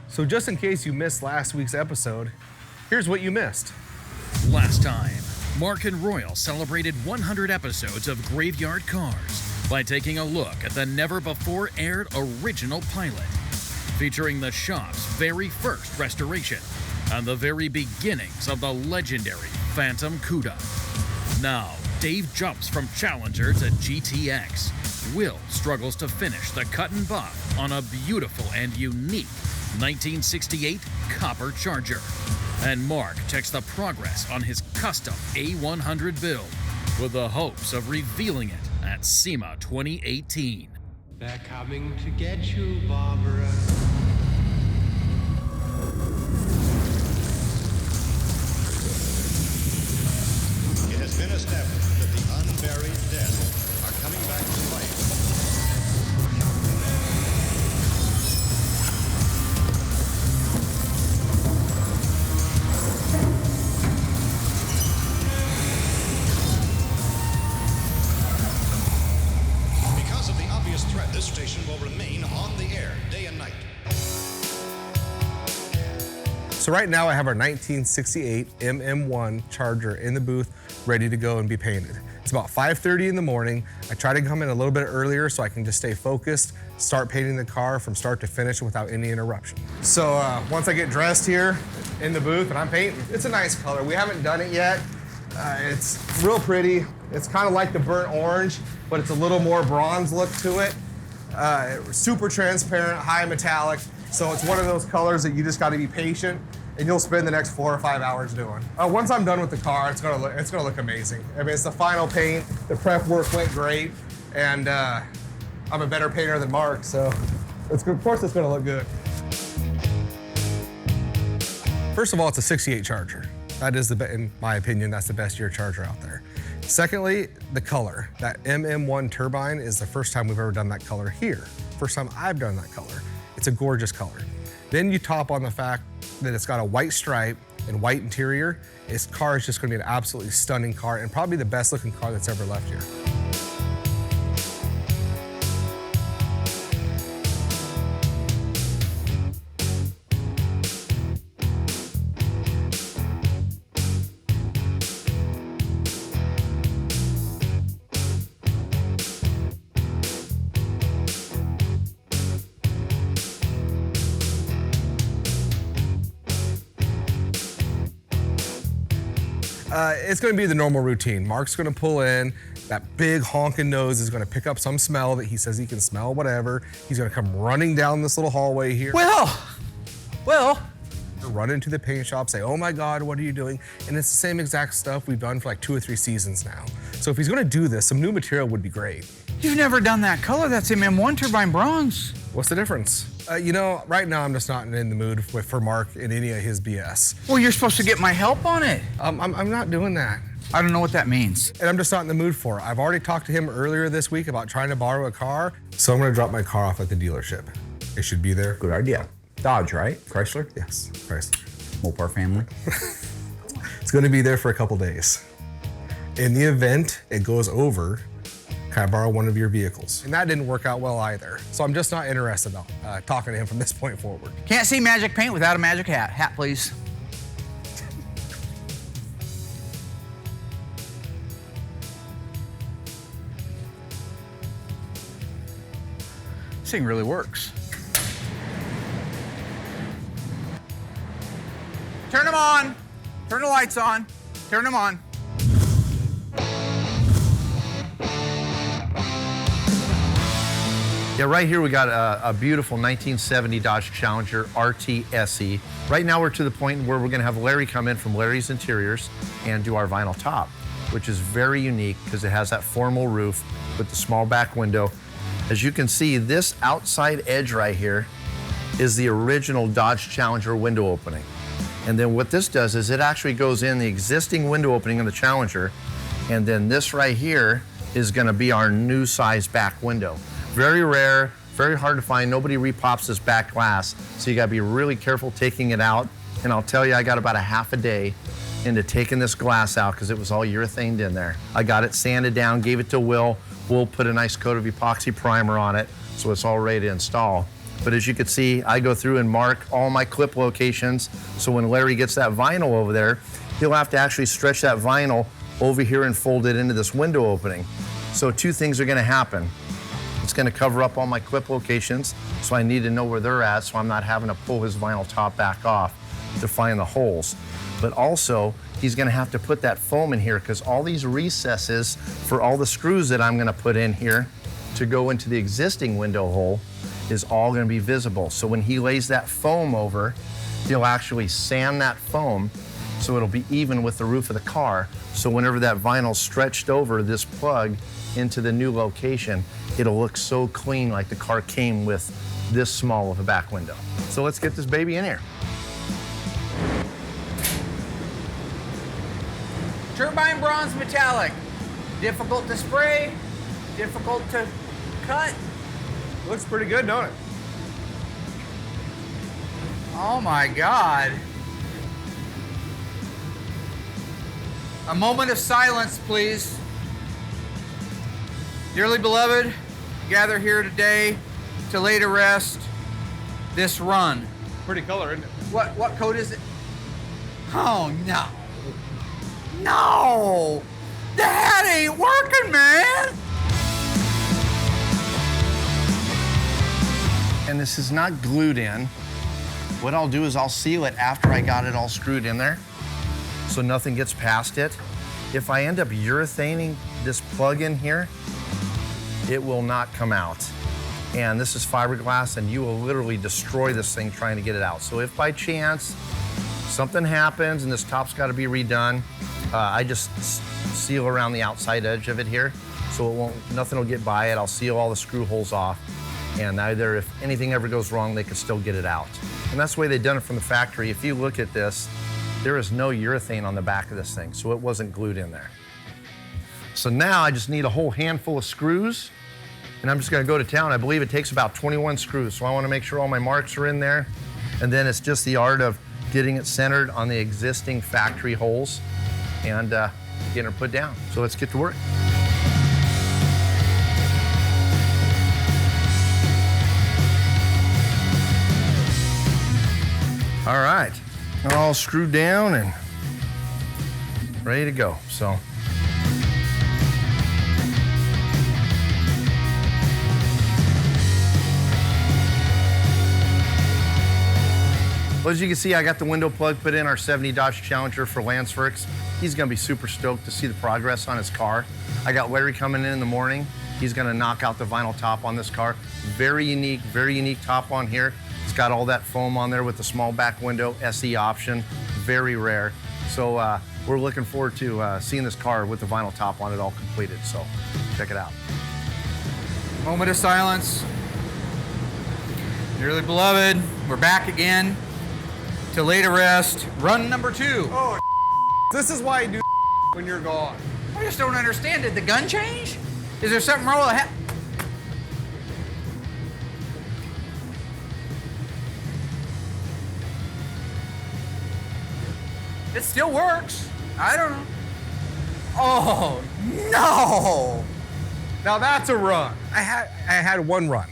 So just in case you missed last week's episode, here's what you missed. Last time, Mark and Royal celebrated 100 episodes of Graveyard Carz by taking a look at the never-before-aired original pilot, featuring the shop's very first restoration and the very beginnings of the legendary Phantom Cuda. Now, Dave jumps from Challenger to GTX. Will struggles to finish the cut and buff on a beautiful and unique 1968 Copper Charger. And Mark checks the progress on his custom A100 build with the hopes of revealing it at SEMA 2018. They're coming to get you, Barbara. It has been established that the unburied dead are coming back to life. Because of the obvious threat, this station will remain on the air day and night. So right now I have our 1968 MM1 Charger in the booth, ready to go and be painted. It's about 5:30 in the morning. I try to come in a little bit earlier so I can just stay focused, start painting the car from start to finish without any interruption. So once I get dressed here in the booth and I'm painting, it's a nice color. We haven't done it yet. It's real pretty. It's kind of like the burnt orange, but it's a little more bronze look to it. Super transparent, high metallic. So it's one of those colors that you just got to be patient, and you'll spend the next 4 or 5 hours doing. Once I'm done with the car, it's gonna look amazing. I mean, it's the final paint. The prep work went great, and I'm a better painter than Mark, so of course it's gonna look good. First of all, it's a 68 Charger. That is in my opinion, that's the best year Charger out there. Secondly, the color. That MM1 turbine is the first time we've ever done that color here. First time I've done that color. It's a gorgeous color. Then you top on the fact that it's got a white stripe and white interior. This car is just gonna be an absolutely stunning car and probably the best looking car that's ever left here. It's gonna be the normal routine. Mark's gonna pull in, that big honking nose is gonna pick up some smell that he says he can smell, whatever. He's gonna come running down this little hallway here. Well. Run into the paint shop, say, oh my God, what are you doing? And it's the same exact stuff we've done for like 2 or 3 seasons now. So if he's gonna do this, some new material would be great. You've never done that color. That's MM1 turbine bronze. What's the difference? You know, right now I'm just not in the mood for Mark and any of his BS. Well, you're supposed to get my help on it. I'm not doing that. I don't know what that means. And I'm just not in the mood for it. I've already talked to him earlier this week about trying to borrow a car, so I'm gonna drop my car off at the dealership. It should be there. Good idea. Dodge, right? Chrysler? Yes, Chrysler. Mopar family. It's gonna be there for a couple days. In the event it goes over, can I borrow one of your vehicles? And that didn't work out well either. So I'm just not interested in talking to him from this point forward. Can't see magic paint without a magic hat. Hat, please. This thing really works. Turn them on. Turn the lights on. Turn them on. Yeah, right here we got a beautiful 1970 Dodge Challenger RT SE. Right now we're to the point where we're gonna have Larry come in from Larry's Interiors and do our vinyl top, which is very unique because it has that formal roof with the small back window. As you can see, this outside edge right here is the original Dodge Challenger window opening. And then what this does is it actually goes in the existing window opening of the Challenger, and then this right here is gonna be our new size back window. Very rare, very hard to find. Nobody repops this back glass, so you gotta be really careful taking it out. And I'll tell you, I got about a half a day into taking this glass out because it was all urethaned in there. I got it sanded down, gave it to Will. Will put a nice coat of epoxy primer on it, so it's all ready to install. But as you can see, I go through and mark all my clip locations. So when Larry gets that vinyl over there, he'll have to actually stretch that vinyl over here and fold it into this window opening. So two things are gonna happen. It's gonna cover up all my clip locations, so I need to know where they're at so I'm not having to pull his vinyl top back off to find the holes. But also, he's gonna have to put that foam in here because all these recesses for all the screws that I'm gonna put in here to go into the existing window hole is all gonna be visible. So when he lays that foam over, he'll actually sand that foam so it'll be even with the roof of the car. So whenever that vinyl's stretched over this plug into the new location, it'll look so clean like the car came with this small of a back window. So let's get this baby in here. Turbine bronze metallic. Difficult to spray, difficult to cut. Looks pretty good, don't it? Oh my God. A moment of silence, please. Dearly beloved, gather here today to lay to rest this run. Pretty color, isn't it? What code is it? Oh no. No! The hat ain't working, man! And this is not glued in. What I'll do is I'll seal it after I got it all screwed in there so nothing gets past it. If I end up urethaning this plug in here, it will not come out. And this is fiberglass and you will literally destroy this thing trying to get it out. So if by chance something happens and this top's got to be redone, I just seal around the outside edge of it here so nothing will get by it. I'll seal all the screw holes off. And either if anything ever goes wrong, they can still get it out. And that's the way they've done it from the factory. If you look at this, there is no urethane on the back of this thing, so it wasn't glued in there. So now I just need a whole handful of screws, and I'm just gonna go to town. I believe it takes about 21 screws, so I wanna make sure all my marks are in there, and then it's just the art of getting it centered on the existing factory holes and getting it put down. So let's get to work. All right, all screwed down and ready to go, so. Well, as you can see, I got the window plug put in our 70 Dodge Challenger for Lance Works. He's gonna be super stoked to see the progress on his car. I got Larry coming in the morning. He's gonna knock out the vinyl top on this car. Very unique top on here. It's got all that foam on there with the small back window, SE option, very rare. So we're looking forward to seeing this car with the vinyl top on it all completed, so check it out. Moment of silence. Dearly beloved, we're back again to lay to rest run number 2. Oh, this is why I do when you're gone. I just don't understand. Did the gun change? Is there something wrong with the hat? It still works. I don't know. Oh, no. Now that's a run. I had one run.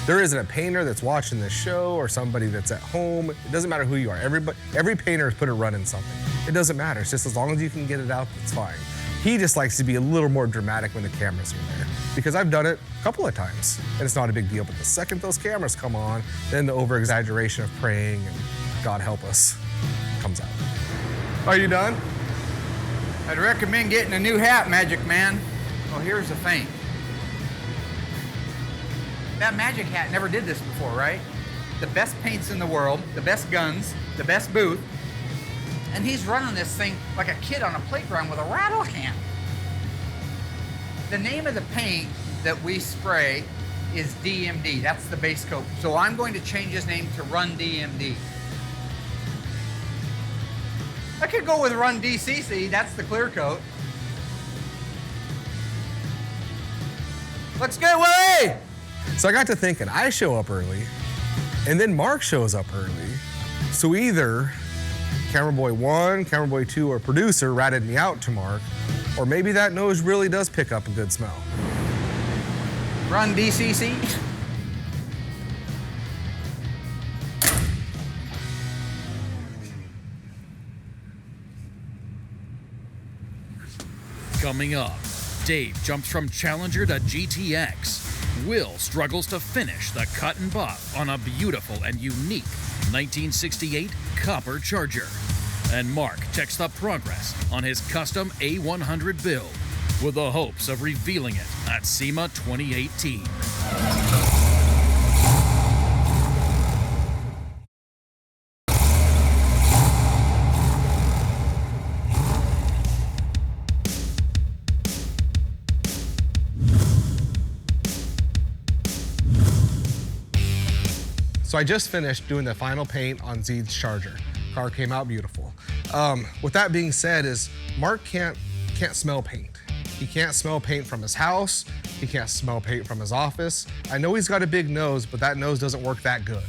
There isn't a painter that's watching this show or somebody that's at home. It doesn't matter who you are. Every painter has put a run in something. It doesn't matter. It's just as long as you can get it out, that's fine. He just likes to be a little more dramatic when the cameras are there. Because I've done it a couple of times, and it's not a big deal. But the second those cameras come on, then the over-exaggeration of praying and God help us comes out. Are you done? I'd recommend getting a new hat, Magic Man. Well, here's the thing. That Magic hat never did this before, right? The best paints in the world, the best guns, the best booth, and he's running this thing like a kid on a playground with a rattle can. The name of the paint that we spray is DMD. That's the base coat. So I'm going to change his name to Run DMD. I could go with Run DCC. That's the clear coat. Looks good, Willie! So I got to thinking, I show up early, and then Mark shows up early. So either Camera Boy 1, Camera Boy 2, or producer ratted me out to Mark, or maybe that nose really does pick up a good smell. Run DCC. Coming up, Dave jumps from Challenger to GTX. Will struggles to finish the cut and buff on a beautiful and unique 1968 Copper Charger. And Mark checks the progress on his custom A100 build with the hopes of revealing it at SEMA 2018. So I just finished doing the final paint on Zeed's Charger. Car came out beautiful. With that being said, is Mark can't smell paint. He can't smell paint from his house. He can't smell paint from his office. I know he's got a big nose, but that nose doesn't work that good.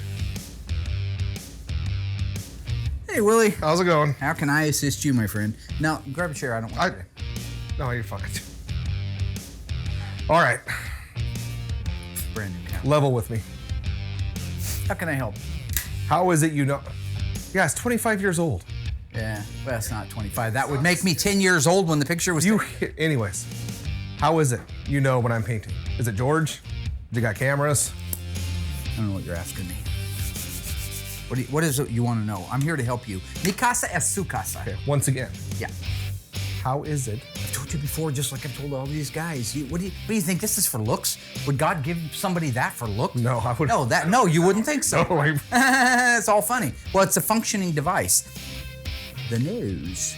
Hey, Willie. How's it going? How can I assist you, my friend? No, grab a chair. I don't want to. No, you're fine. All right, Brand new car. level with me. How can I help? How is it you know? Yeah, it's 25 years old. Yeah, well, it's not 25. That would make me 10 years old when the picture was taken. Anyways, how is it you know when I'm painting? Is it George? You got cameras? I don't know what you're asking me. What is it you want to know? I'm here to help you. Mi casa es su casa. Okay, once again, Yeah. how is it? I've told you before, just like I've told all these guys. What do you think? This is for looks? Would God give somebody that for looks? No, I would. No, you wouldn't think so. No, It's all funny. Well, it's a functioning device. The nose.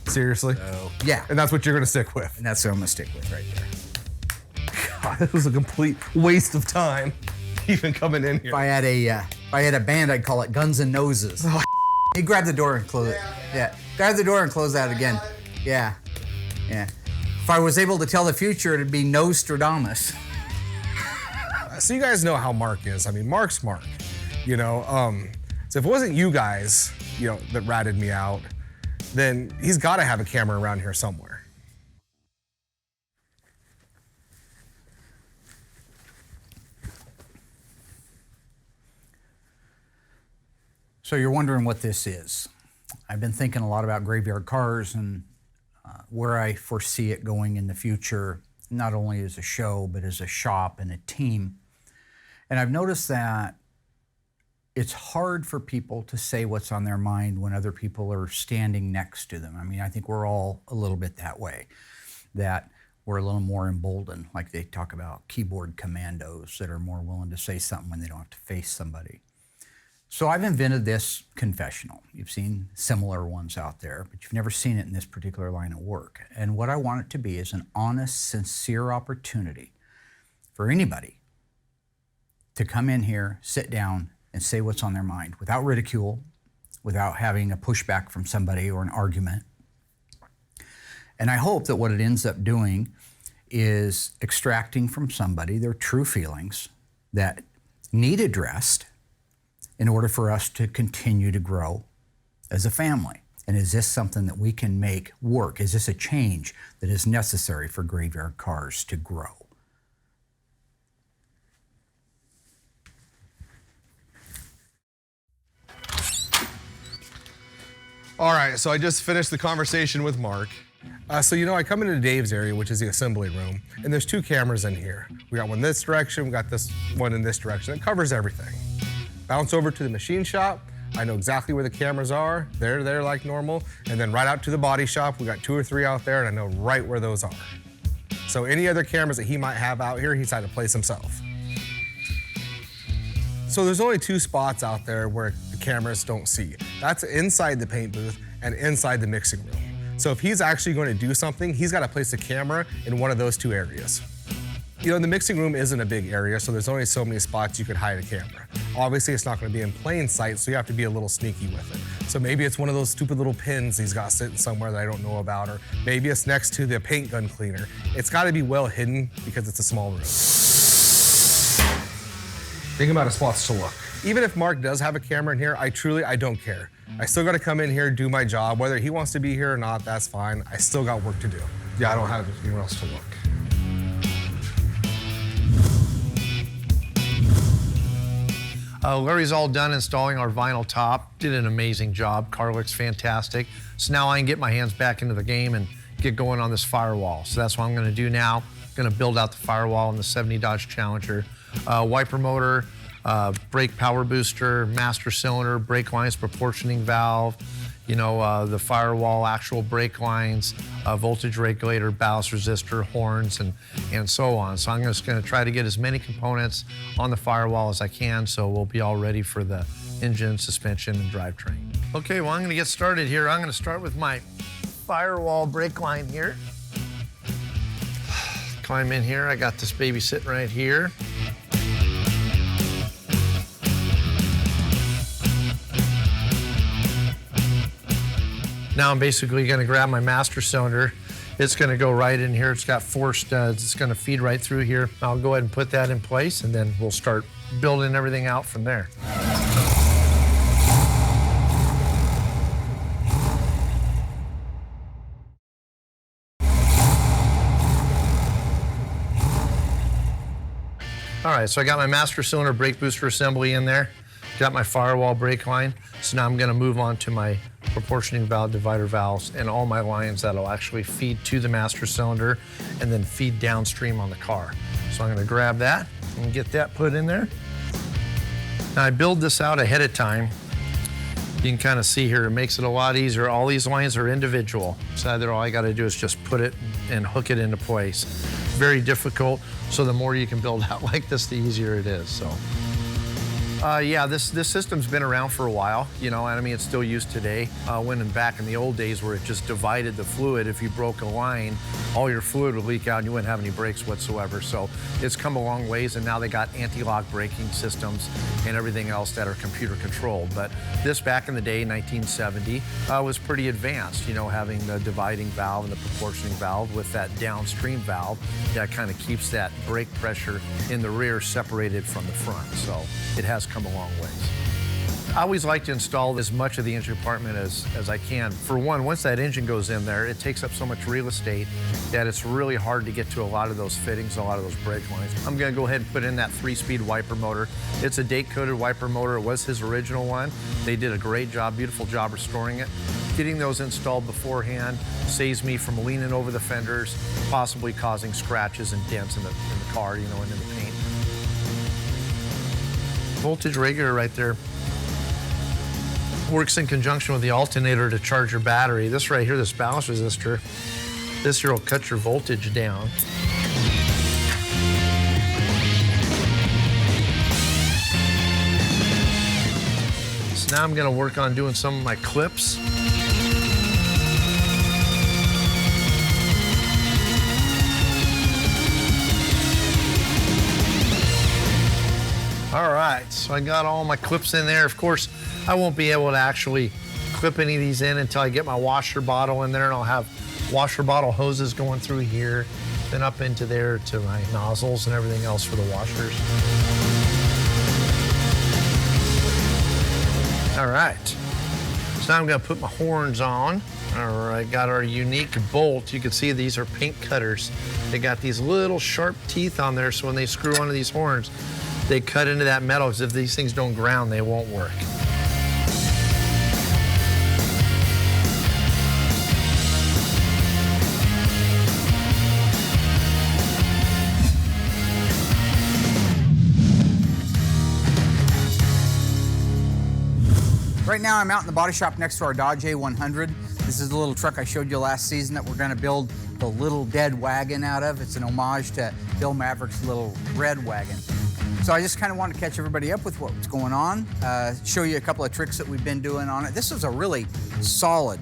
Seriously? Yeah. And that's what you're gonna stick with? And that's what I'm gonna stick with right there. God, this was a complete waste of time even coming in here. If I had a band, I'd call it Guns and Noses. You grab the door and close it. Yeah. Grab the door and close that again. Yeah. If I was able to tell the future, it'd be Nostradamus. So you guys know how Mark is. I mean, Mark's Mark. You know, so if it wasn't you guys, you know, that ratted me out, then he's got to have a camera around here somewhere. So you're wondering what this is. I've been thinking a lot about graveyard cars and where I foresee it going in the future, not only as a show, but as a shop and a team. And I've noticed that it's hard for people to say what's on their mind when other people are standing next to them. I mean, I think we're all a little bit that way, that we're a little more emboldened, like they talk about keyboard commandos that are more willing to say something when they don't have to face somebody. So I've invented this confessional. You've seen similar ones out there, but you've never seen it in this particular line of work. And what I want it to be is an honest, sincere opportunity for anybody to come in here, sit down, and say what's on their mind without ridicule, without having a pushback from somebody or an argument. And I hope that what it ends up doing is extracting from somebody their true feelings that need addressed in order for us to continue to grow as a family. And is this something that we can make work? Is this a change that is necessary for graveyard cars to grow? All right, so I just finished the conversation with Mark. So you know, I come into Dave's area, which is the assembly room, and there's two cameras in here. We got one this direction, we got this one in this direction. It covers everything. Bounce over to the machine shop. I know exactly where the cameras are. They're there like normal. And then right out to the body shop, we got 2 or 3 out there, and I know right where those are. So any other cameras that he might have out here, he's had to place himself. So there's only 2 spots out there where the cameras don't see. That's inside the paint booth and inside the mixing room. So if he's actually going to do something, he's got to place a camera in one of those 2 areas. You know, the mixing room isn't a big area, so there's only so many spots you could hide a camera. Obviously, it's not going to be in plain sight, so you have to be a little sneaky with it. So maybe it's one of those stupid little pins he's got sitting somewhere that I don't know about, or maybe it's next to the paint gun cleaner. It's got to be well hidden because it's a small room. Think about spots to look. Even if Mark does have a camera in here, I don't care. I still got to come in here, do my job. Whether he wants to be here or not, that's fine. I still got work to do. Yeah, I don't have anywhere else to look. Larry's all done installing our vinyl top. Did an amazing job. Car looks fantastic. So now I can get my hands back into the game and get going on this firewall. So that's what I'm gonna do now. I'm gonna build out the firewall in the 70 Dodge Challenger. Wiper motor, brake power booster, master cylinder, brake lines, proportioning valve, you know, the firewall, actual brake lines, voltage regulator, ballast resistor, horns, and so on. So I'm just gonna try to get as many components on the firewall as I can, so we'll be all ready for the engine, suspension, and drivetrain. Okay, well, I'm gonna get started here. I'm gonna start with my firewall brake line here. Climb in here. I got this baby sitting right here. Now I'm basically gonna grab my master cylinder. It's gonna go right in here. It's got 4 studs. It's gonna feed right through here. I'll go ahead and put that in place, and then we'll start building everything out from there. All right, so I got my master cylinder brake booster assembly in there. Got my firewall brake line. So now I'm gonna move on to my proportioning valve, divider valves, and all my lines that'll actually feed to the master cylinder and then feed downstream on the car. So I'm gonna grab that and get that put in there. Now I build this out ahead of time. You can kind of see here, it makes it a lot easier. All these lines are individual. So either all I gotta do is just put it and hook it into place. Very difficult, so the more you can build out like this, the easier it is, so. Yeah, this system's been around for a while, you know, and I mean, it's still used today. When back in the old days where it just divided the fluid, if you broke a line, all your fluid would leak out and you wouldn't have any brakes whatsoever. So it's come a long ways, and now they got anti-lock braking systems and everything else that are computer controlled. But this back in the day, 1970, was pretty advanced, you know, having the dividing valve and the proportioning valve with that downstream valve that kind of keeps that brake pressure in the rear separated from the front. So it has come a long ways. I always like to install as much of the engine compartment as I can. For one, once that engine goes in there, it takes up so much real estate that it's really hard to get to a lot of those fittings, a lot of those brake lines. I'm gonna go ahead and put in that 3-speed wiper motor. It's a date-coded wiper motor. It was his original one. They did a great job, beautiful job restoring it. Getting those installed beforehand saves me from leaning over the fenders, possibly causing scratches and dents in the car, you know, and in the paint. Voltage regulator right there works in conjunction with the alternator to charge your battery. This right here, this ballast resistor, this here will cut your voltage down. So now I'm gonna work on doing some of my clips. All right, so I got all my clips in there. Of course, I won't be able to actually clip any of these in until I get my washer bottle in there, and I'll have washer bottle hoses going through here, then up into there to my nozzles and everything else for the washers. All right, so now I'm gonna put my horns on. All right, got our unique bolt. You can see these are paint cutters. They got these little sharp teeth on there, so when they screw onto these horns, they cut into that metal, because if these things don't ground, they won't work. Right now I'm out in the body shop next to our Dodge A100. This is the little truck I showed you last season that we're gonna build the little dead wagon out of. It's an homage to Bill Maverick's little red wagon. So I just kind of wanted to catch everybody up with what's going on, show you a couple of tricks that we've been doing on it. This is a really solid,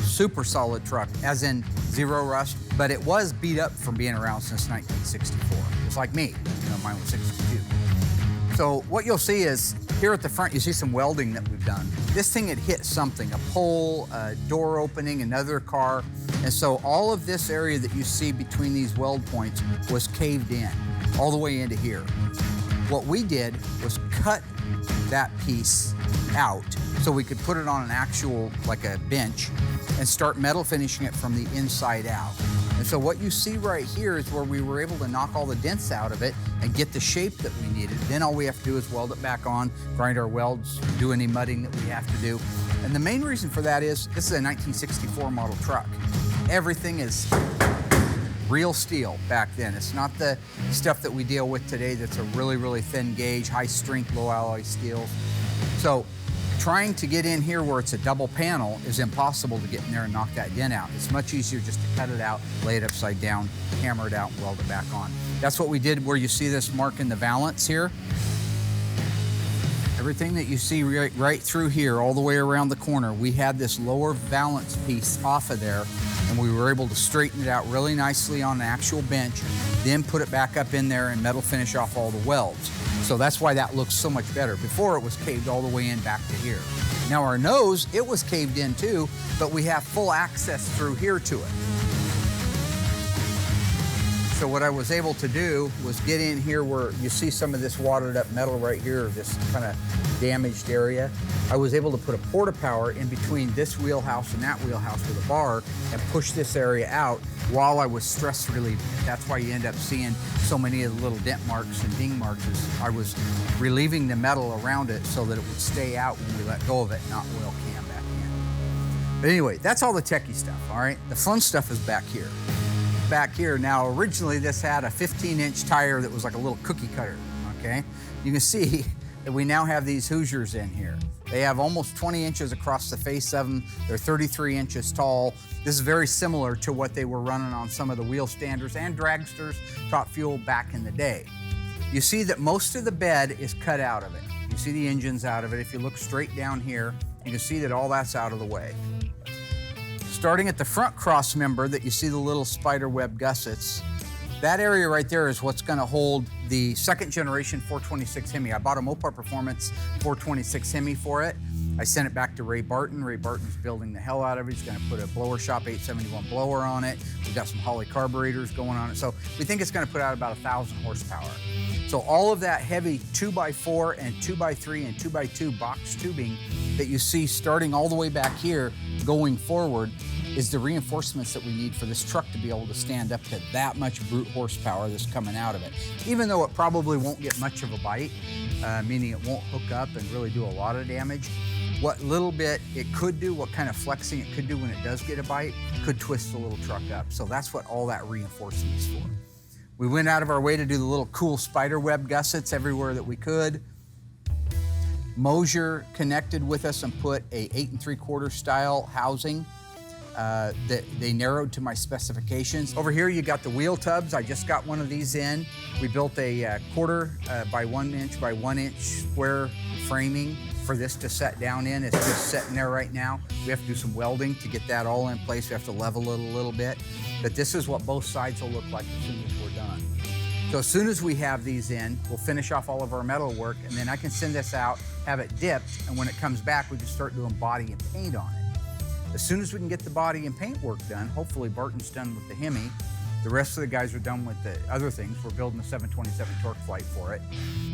super solid truck, as in zero rust, but it was beat up from being around since 1964. It's like me, you know, mine was 62. So what you'll see is, here at the front, you see some welding that we've done. This thing had hit something, a pole, a door opening, another car. And so all of this area that you see between these weld points was caved in, all the way into here. What we did was cut that piece out so we could put it on an actual, like a bench, and start metal finishing it from the inside out. And so what you see right here is where we were able to knock all the dents out of it and get the shape that we needed. Then all we have to do is weld it back on, grind our welds, do any mudding that we have to do. And the main reason for that is this is a 1964 model truck. Everything is real steel back then. It's not the stuff that we deal with today that's a really, really thin gauge, high strength, low alloy steels. So trying to get in here where it's a double panel is impossible to get in there and knock that dent out. It's much easier just to cut it out, lay it upside down, hammer it out, and weld it back on. That's what we did where you see this mark in the valance here. Everything that you see right through here, all the way around the corner, we had this lower valance piece off of there, and we were able to straighten it out really nicely on an actual bench, then put it back up in there and metal finish off all the welds. So that's why that looks so much better. Before it was caved all the way in back to here. Now our nose, it was caved in too, but we have full access through here to it. So what I was able to do was get in here where you see some of this watered up metal right here, this kind of damaged area. I was able to put a porta power in between this wheelhouse and that wheelhouse with a bar and push this area out while I was stress relieving it. That's why you end up seeing so many of the little dent marks and ding marks is I was relieving the metal around it so that it would stay out when we let go of it, not oil can back in. But anyway, that's all the techie stuff, all right? The fun stuff is back here. Back here. Now, originally this had a 15-inch tire that was like a little cookie cutter, okay? You can see that we now have these Hoosiers in here. They have almost 20 inches across the face of them. They're 33 inches tall. This is very similar to what they were running on some of the wheel standers and dragsters, top fuel back in the day. You see that most of the bed is cut out of it. You see the engines out of it. If you look straight down here, you can see that all that's out of the way. Starting at the front cross member that you see the little spider web gussets, that area right there is what's going to hold the second generation 426 Hemi. I bought a Mopar Performance 426 Hemi for it. I sent it back to Ray Barton. Ray Barton's building the hell out of it. He's going to put a blower shop 871 blower on it. We've got some Holley carburetors going on it. So we think it's going to put out about 1,000 horsepower. So all of that heavy 2x4 and 2x3 and 2x2 box tubing that you see starting all the way back here going forward is the reinforcements that we need for this truck to be able to stand up to that much brute horsepower that's coming out of it. Even though it probably won't get much of a bite, meaning it won't hook up and really do a lot of damage, what little bit it could do, what kind of flexing it could do when it does get a bite, could twist the little truck up. So that's what all that reinforcement is for. We went out of our way to do the little cool spider web gussets everywhere that we could. Mosier connected with us and put a 8 3/4 style housing that they narrowed to my specifications. Over here you got the wheel tubs. I just got one of these in. We built a 1/4 by 1 inch by 1 inch square framing for this to set down in. It's just sitting there right now. We have to do some welding to get that all in place. We have to level it a little bit. But this is what both sides will look like as soon as we're done. So as soon as we have these in, we'll finish off all of our metal work, and then I can send this out, have it dipped, and when it comes back, we can start doing body and paint on it. As soon as we can get the body and paint work done, hopefully Barton's done with the Hemi, the rest of the guys are done with the other things. We're building a 727 torque flight for it.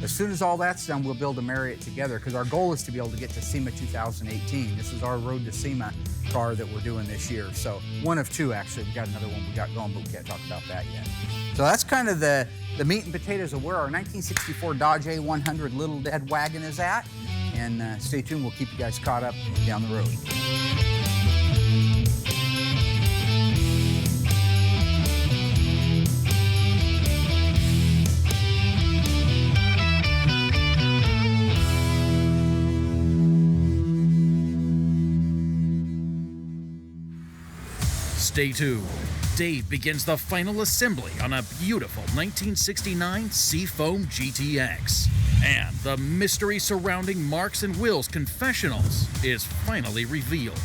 As soon as all that's done, we'll be able to marry it together because our goal is to be able to get to SEMA 2018. This is our road to SEMA car that we're doing this year. So one of two, actually. We got another one we got going, but we can't talk about that yet. So that's kind of the meat and potatoes of where our 1964 Dodge A100 Little Dead Wagon is at. And stay tuned, we'll keep you guys caught up down the road. Stay tuned. Dave begins the final assembly on a beautiful 1969 Seafoam GTX. And the mystery surrounding Marks and Will's confessionals is finally revealed.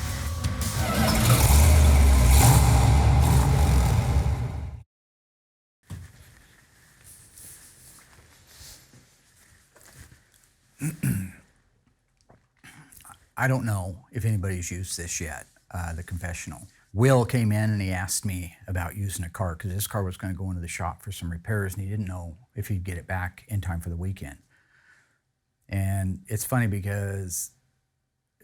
I don't know if anybody's used this yet, the confessional. Will came in and he asked me about using a car because this car was going to go into the shop for some repairs and he didn't know if he'd get it back in time for the weekend. And it's funny because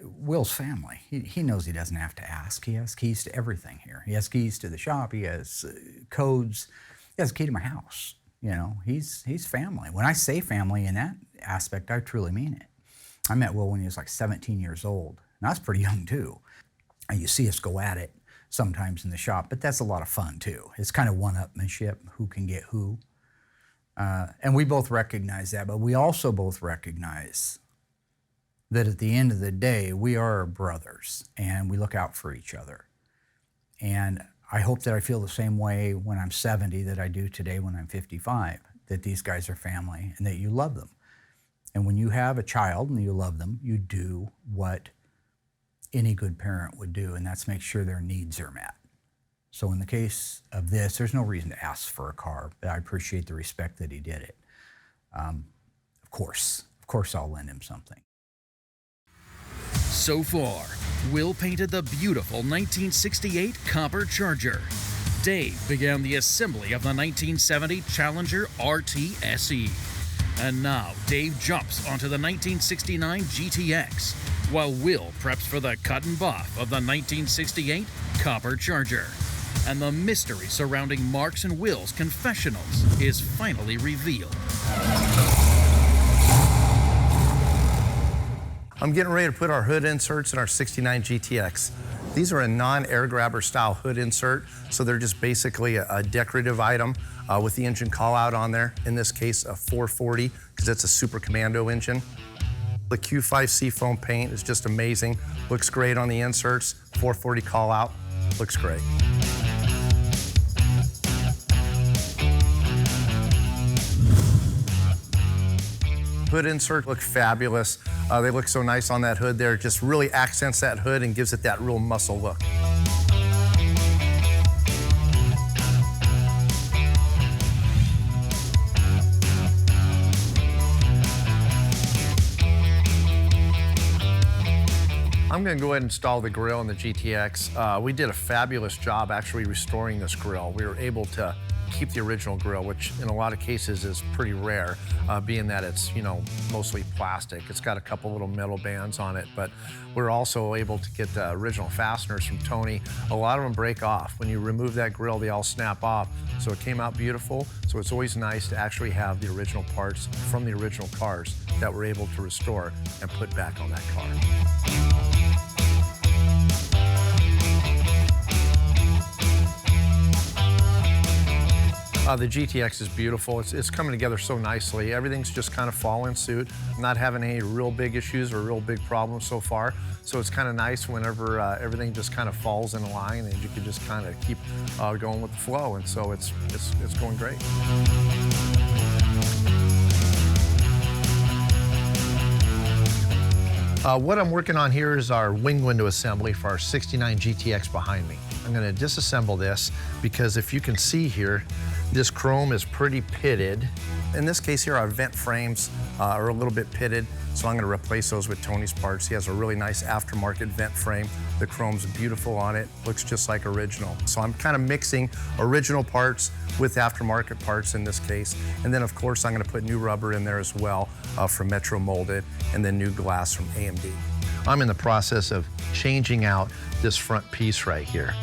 Will's family. He knows he doesn't have to ask. He has keys to everything here. He has keys to the shop. He has codes. He has a key to my house. You know, he's family. When I say family in that aspect, I truly mean it. I met Will when he was like 17 years old, and I was pretty young too. And you see us go at it sometimes in the shop, but that's a lot of fun too. It's kind of one-upmanship, who can get who. And we both recognize that, but we also both recognize that at the end of the day, we are brothers and we look out for each other. And I hope that I feel the same way when I'm 70 that I do today when I'm 55, that these guys are family and that you love them. And when you have a child and you love them, you do what any good parent would do, and that's make sure their needs are met. So in the case of this, there's no reason to ask for a car, but I appreciate the respect that he did it. Of course I'll lend him something. So far, Will painted the beautiful 1968 Copper Charger. Dave began the assembly of the 1970 Challenger RT SE. And now Dave jumps onto the 1969 GTX, while Will preps for the cut and buff of the 1968 Copper Charger. And the mystery surrounding Mark's and Will's confessionals is finally revealed. I'm getting ready to put our hood inserts in our 69 GTX. These are a non-air grabber style hood insert, so they're just basically a decorative item with the engine call out on there. In this case, a 440, because it's a Super Commando engine. The Q5 Seafoam paint is just amazing. Looks great on the inserts. 440 call out, looks great. Hood insert look fabulous. They look so nice on that hood there. Just really accents that hood and gives it that real muscle look. I'm going to go ahead and install the grill in the GTX. We did a fabulous job actually restoring this grill. We were able to keep the original grill, which in a lot of cases is pretty rare, being that it's, you know, mostly plastic. It's got a couple little metal bands on it, but we're also able to get the original fasteners from Tony. A lot of them break off. When you remove that grill, they all snap off. So it came out beautiful. So it's always nice to actually have the original parts from the original cars that we're able to restore and put back on that car. The GTX is beautiful. It's coming together so nicely. Everything's just kind of falling suit. I'm not having any real big issues or real big problems so far. So it's kind of nice whenever everything just kind of falls in line and you can just kind of keep going with the flow. And so it's going great. What I'm working on here is our wing window assembly for our 69 GTX behind me. I'm going to disassemble this because if you can see here, this chrome is pretty pitted. In this case here, our vent frames are a little bit pitted, so I'm going to replace those with Tony's parts. He has a really nice aftermarket vent frame. The chrome's beautiful on it, looks just like original. So I'm kind of mixing original parts with aftermarket parts in this case. And then of course I'm going to put new rubber in there as well from Metro Molded, and then new glass from AMD. I'm in the process of changing out this front piece right here.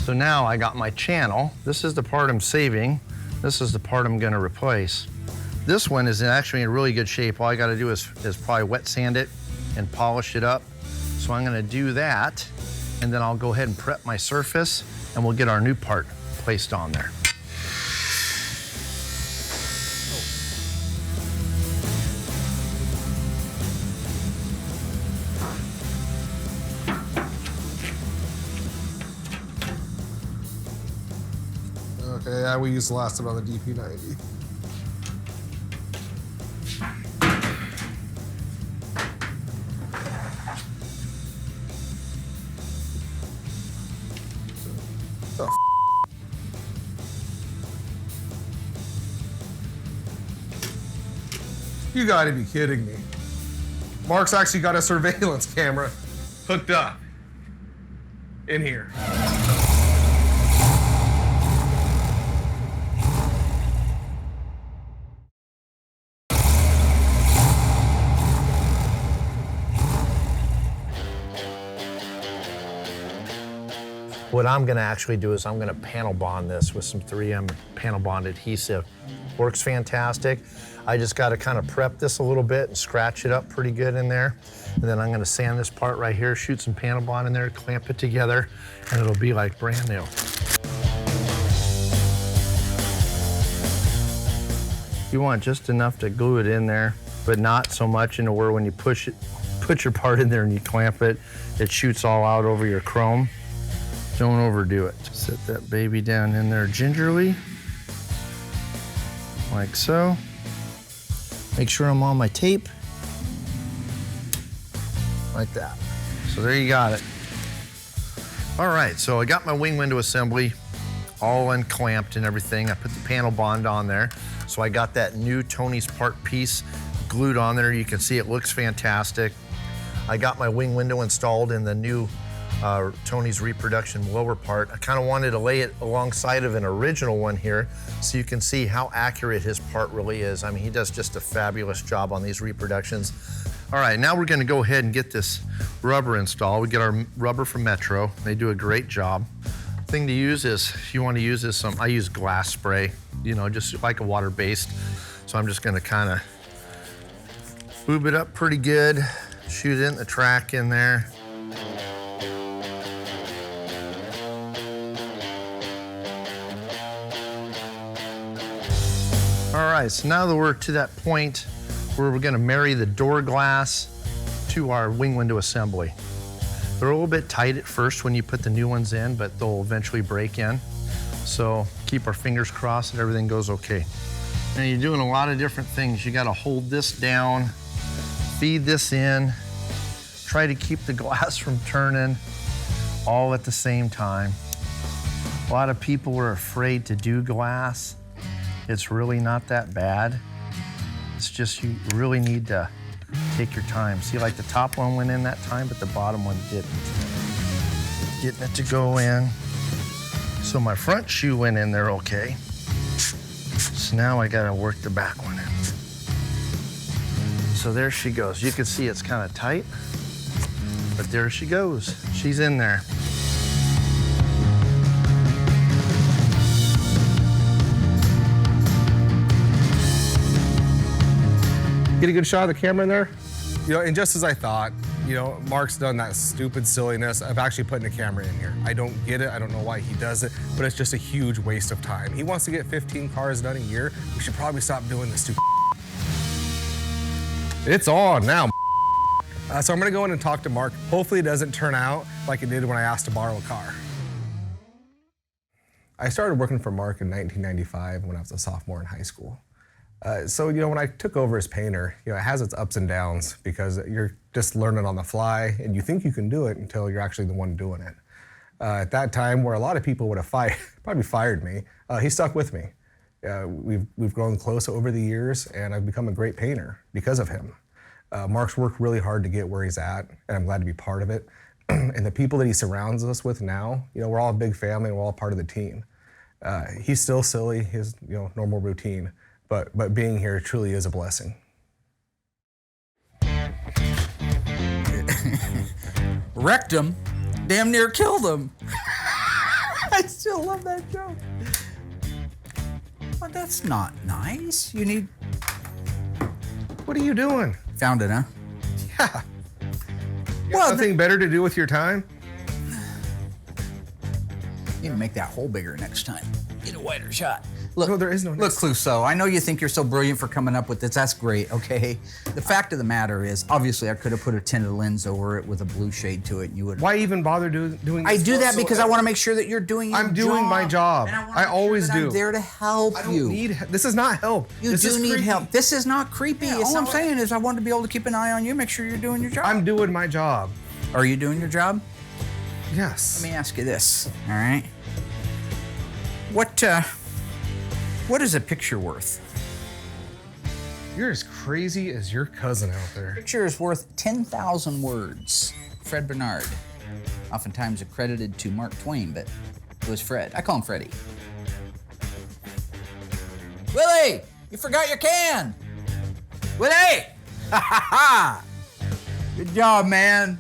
So now I got my channel. This is the part I'm saving. This is the part I'm going to replace. This one is actually in really good shape. All I got to do is probably wet sand it and polish it up. So I'm going to do that, and then I'll go ahead and prep my surface, and we'll get our new part placed on there. Okay, yeah, we used the last one on the DP90. You gotta be kidding me. Mark's actually got a surveillance camera hooked up in here. What I'm gonna actually do is I'm gonna panel bond this with some 3M panel bond adhesive. Works fantastic. I just gotta kind of prep this a little bit and scratch it up pretty good in there. And then I'm gonna sand this part right here, shoot some panel bond in there, clamp it together, and it'll be like brand new. You want just enough to glue it in there, but not so much into where when you push it, put your part in there and you clamp it, it shoots all out over your chrome. Don't overdo it. Set that baby down in there gingerly, like so. Make sure I'm on my tape, like that. So there you got it. All right, so I got my wing window assembly all unclamped and everything. I put the panel bond on there. So I got that new Tony's part piece glued on there. You can see it looks fantastic. I got my wing window installed in the new Tony's reproduction lower part. I kind of wanted to lay it alongside of an original one here so you can see how accurate his part really is. I mean, he does just a fabulous job on these reproductions. All right, now we're gonna go ahead and get this rubber installed. We get our rubber from Metro. They do a great job. Thing to use is, if you want to use this, I use glass spray, you know, just like a water-based. So I'm just gonna kind of boob it up pretty good, shoot it in the track in there. All right, so now that we're to that point where we're gonna marry the door glass to our wing window assembly. They're a little bit tight at first when you put the new ones in, but they'll eventually break in. So keep our fingers crossed that everything goes okay. Now you're doing a lot of different things. You gotta hold this down, feed this in, try to keep the glass from turning all at the same time. A lot of people are afraid to do glass. It's really not that bad. It's just you really need to take your time. See, like the top one went in that time, but the bottom one didn't. Getting it to go in. So my front shoe went in there okay. So now I gotta work the back one in. So there she goes. You can see it's kind of tight, but there she goes. She's in there. Get a good shot of the camera in there? You know, and just as I thought, you know, Mark's done that stupid silliness of actually putting a camera in here. I don't get it, I don't know why he does it, but it's just a huge waste of time. He wants to get 15 cars done a year. We should probably stop doing this stupid. It's on now. So I'm gonna go in and talk to Mark. Hopefully it doesn't turn out like it did when I asked to borrow a car. I started working for Mark in 1995 when I was a sophomore in high school. So, you know, when I took over as painter, you know, it has its ups and downs because you're just learning on the fly and you think you can do it until you're actually the one doing it. At that time, where a lot of people would have probably fired me, he stuck with me. We've grown close over the years and I've become a great painter because of him. Mark's worked really hard to get where he's at and I'm glad to be part of it. And the people that he surrounds us with now, you know, we're all a big family and we're all part of the team. He's still silly, his, you know, normal routine. But being here truly is a blessing. Wrecked him, damn near killed him. I still love that joke. But that's not nice. You need... What are you doing? Found it, huh? Yeah. You got nothing better to do with your time? You need to make that hole bigger next time. Get a wider shot. Look, no, there is no look, Clouseau, I know you think you're so brilliant for coming up with this. That's great, okay? The fact of the matter is, obviously, I could have put a tinted lens over it with a blue shade to it, and you would. Why even bother doing this? I do that because I want to make sure that you're doing your job. I'm doing my job. And I always do. I'm there to help I don't you. need. This is not help. You do need help. This is not creepy. Yeah, all I'm saying is I want to be able to keep an eye on you, make sure you're doing your job. I'm doing my job. Are you doing your job? Yes. Let me ask you this, all right? What is a picture worth? You're as crazy as your cousin out there. Picture is worth 10,000 words. Fred Bernard, oftentimes accredited to Mark Twain, but it was Fred. I call him Freddie. Willie, you forgot your can. Willie! Ha ha ha! Good job, man.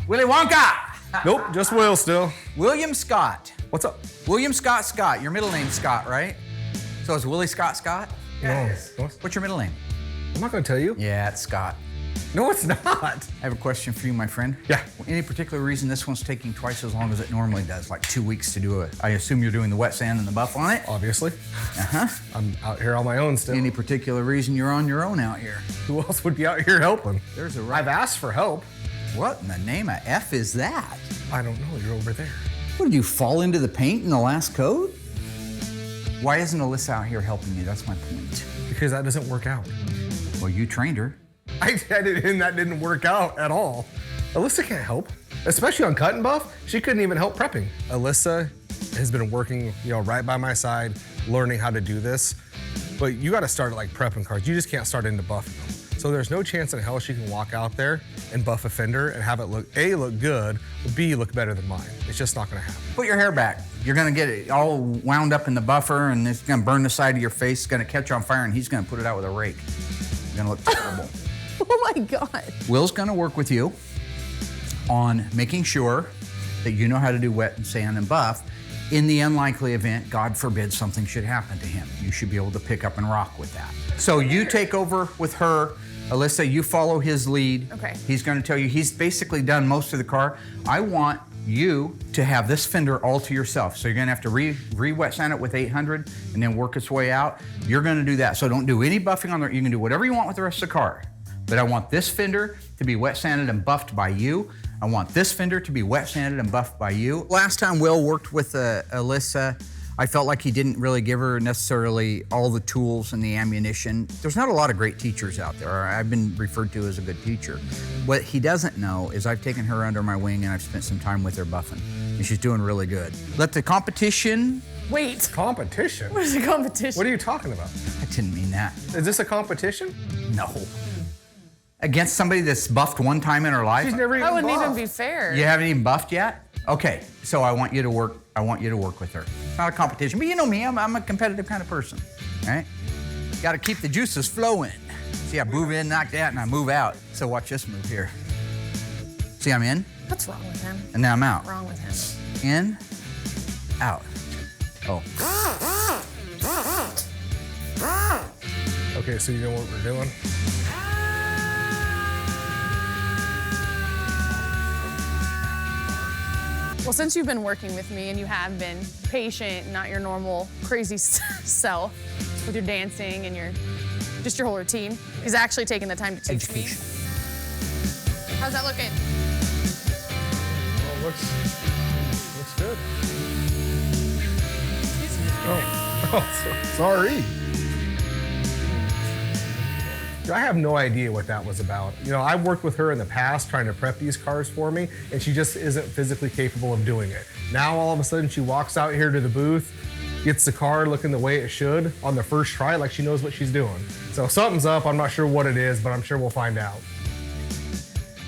Willie Wonka! Nope, just Will still. William Scott. What's up? William Scott Scott. Your middle name's Scott, right? So is Willie Scott Scott? No. What's your middle name? I'm not gonna tell you. Yeah, it's Scott. No, it's not. I have a question for you, my friend. Yeah. Any particular reason this one's taking twice as long as it normally does, like 2 weeks to do it? I assume you're doing the wet sand and the buff on it? Obviously. Uh-huh. I'm out here on my own still. Any particular reason you're on your own out here? Who else would be out here helping? There's a I've asked for help. What in the name of F is that? I don't know, you're over there. What, did you fall into the paint in the last coat? Why isn't Alyssa out here helping you? That's my point. Because that doesn't work out. Well, you trained her. I did it and that didn't work out at all. Alyssa can't help, especially on cut and buff. She couldn't even help prepping. Alyssa has been working, right by my side, learning how to do this. But you got to start at like prepping cars. You just can't start into buffing them. So there's no chance in hell she can walk out there and buff a fender and have it look good, B, look better than mine. It's just not gonna happen. Put your hair back. You're gonna get it all wound up in the buffer and it's gonna burn the side of your face, it's gonna catch on fire and he's gonna put it out with a rake. It's gonna look terrible. Oh my God. Will's gonna work with you on making sure that you know how to do wet and sand and buff. In the unlikely event, God forbid, something should happen to him, you should be able to pick up and rock with that. So you take over with her. Alyssa, you follow his lead. Okay. He's gonna tell you, he's basically done most of the car. I want you to have this fender all to yourself. So you're gonna have to re-wet sand it with 800 and then work its way out. You're gonna do that. So don't do any buffing on there. You can do whatever you want with the rest of the car. But I want this fender to be wet sanded and buffed by you. I want this fender to be wet sanded and buffed by you. Last time Will worked with Alyssa, I felt like he didn't really give her necessarily all the tools and the ammunition. There's not a lot of great teachers out there. I've been referred to as a good teacher. What he doesn't know is I've taken her under my wing and I've spent some time with her buffing. And she's doing really good. Let the competition... Wait. Competition? What is a competition? What are you talking about? I didn't mean that. Is this a competition? No. Against somebody that's buffed one time in her life? She's never even That wouldn't buffed. even be fair. You haven't even buffed yet? Okay, so I want you to work with her. It's not a competition, but you know me, I'm a competitive kind of person, right? Got to keep the juices flowing. See, I move in, knock that, and I move out. So watch this move here. See, I'm in, What's wrong with him? and now I'm out. What's wrong with him? In, out. Oh. Okay, so you know what we're doing? Well, since you've been working with me and you have been patient, not your normal crazy self with your dancing and your whole routine, he's actually taking the time to teach me. How's that looking? Well, looks good. Oh, sorry. I have no idea what that was about. I've worked with her in the past trying to prep these cars for me, and she just isn't physically capable of doing it. Now, all of a sudden, she walks out here to the booth, gets the car looking the way it should on the first try, like she knows what she's doing. So something's up. I'm not sure what it is, but I'm sure we'll find out.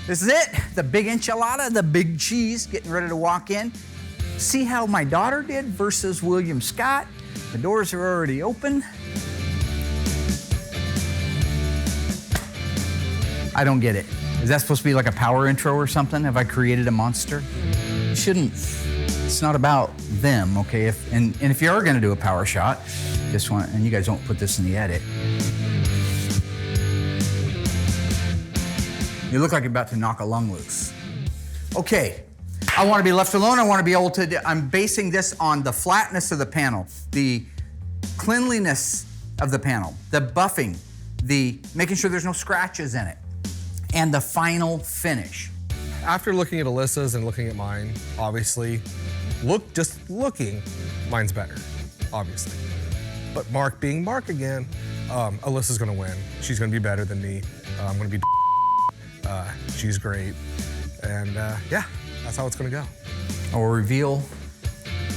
This is it, the big enchilada, the big cheese, getting ready to walk in. See how my daughter did versus William Scott? The doors are already open. I don't get it. Is that supposed to be like a power intro or something? Have I created a monster? You shouldn't. It's not about them, okay? And if you are gonna do a power shot, and you guys don't put this in the edit. You look like you're about to knock a lung loose. Okay, I wanna be left alone. I wanna be able to, I'm basing this on the flatness of the panel, the cleanliness of the panel, the buffing, the making sure there's no scratches in it, and the final finish. After looking at Alyssa's and looking at mine, obviously, just looking, mine's better, obviously. But Mark being Mark again, Alyssa's gonna win. She's gonna be better than me. I'm gonna be She's great. And yeah, that's how it's gonna go. I will reveal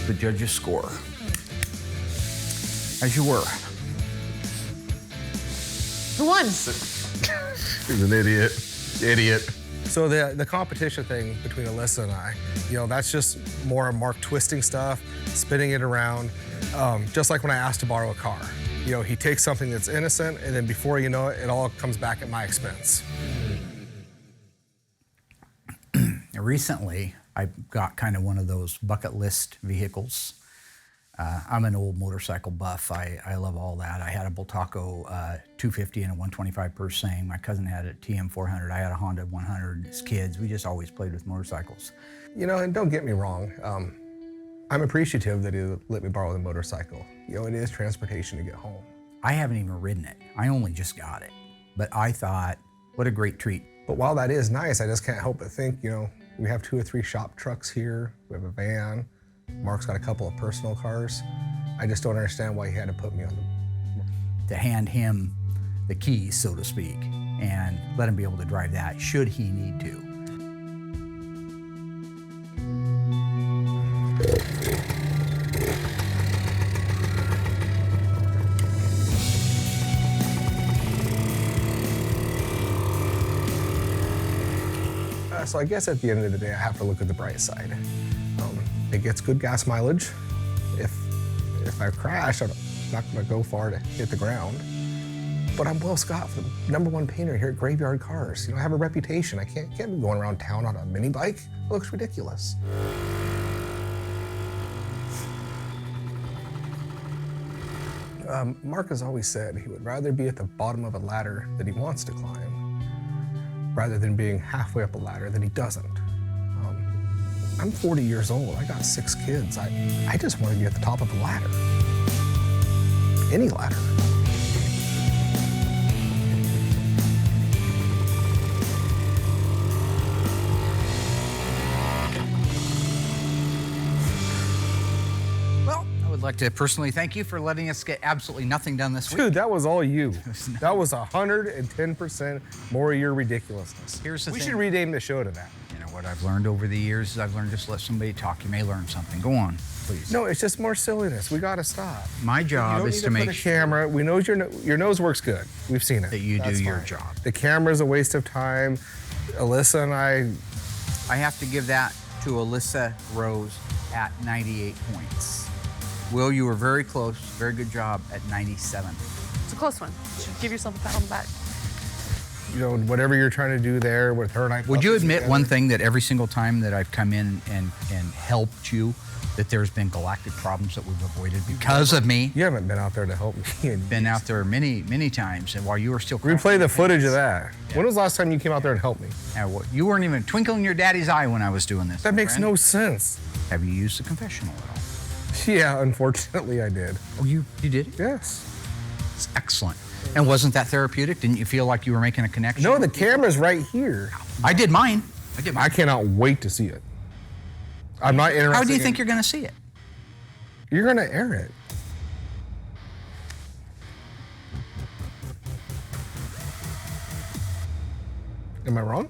the judge's score. As you were. Who won? He's an idiot. Idiot. So the competition thing between Alyssa and I, you know, that's just more Mark twisting stuff, spinning it around. Just like when I asked to borrow a car. You know, he takes something that's innocent, and then before you know it, it all comes back at my expense. Recently, I got kind of one of those bucket list vehicles. I'm an old motorcycle buff. I love all that. I had a Bultaco 250 and a 125 per Same. My cousin had a TM400. I had a Honda 100. As kids, we just always played with motorcycles. You know, and don't get me wrong, I'm appreciative that he let me borrow the motorcycle. You know, it is transportation to get home. I haven't even ridden it. I only just got it. But I thought, what a great treat. But while that is nice, I just can't help but think, you know, we have 2 or 3 shop trucks here. We have a van. Mark's got a couple of personal cars. I just don't understand why he had to put me on To hand him the keys, so to speak, and let him be able to drive that, should he need to. So I guess at the end of the day, I have to look at the bright side. It gets good gas mileage. If I crash, I'm not gonna go far to hit the ground. But I'm Will Scott, the #1 painter here at Graveyard Cars. You know, I have a reputation. I can't be going around town on a mini bike. It looks ridiculous. Mark has always said he would rather be at the bottom of a ladder that he wants to climb, rather than being halfway up a ladder that he doesn't. I'm 40 years old. I got 6 kids. I just want to be at the top of a ladder. Any ladder. Well, I would like to personally thank you for letting us get absolutely nothing done this week. Dude, that was all you. That was 110% more of your ridiculousness. Here's the we thing. should rename the show to that. You know, what I've learned over the years is I've learned just let somebody talk. You may learn something. Go on, please. No, it's just more silliness. We gotta stop. My You job don't is need to put make a sure camera. We know your nose works good. We've seen it. that you That's do your fine. job. The camera's a waste of time. Alyssa and I have to give that to Alyssa Rose at 98 points. Will, you were very close. Very good job at 97. It's a close one. You should give yourself a pat on the back. you know, whatever you're trying to do there with her and I. Would you admit one thing, that every single time that I've come in and helped you, that there's been galactic problems that we've avoided because of me? You haven't been out there to help me. Been out there many, many times, and while you were still Replay the footage of that. Yeah. When was the last time you came out there and helped me? You weren't even twinkling your daddy's eye when I was doing this. That makes no sense. Have you used the confessional at all? Yeah, unfortunately I did. Oh, you did? Yes. It's excellent. And wasn't that therapeutic? Didn't you feel like you were making a connection? No, the camera's right here. I did mine. I cannot wait to see it. I'm not interested. How do you think you're going to see it? You're going to air it. Am I wrong?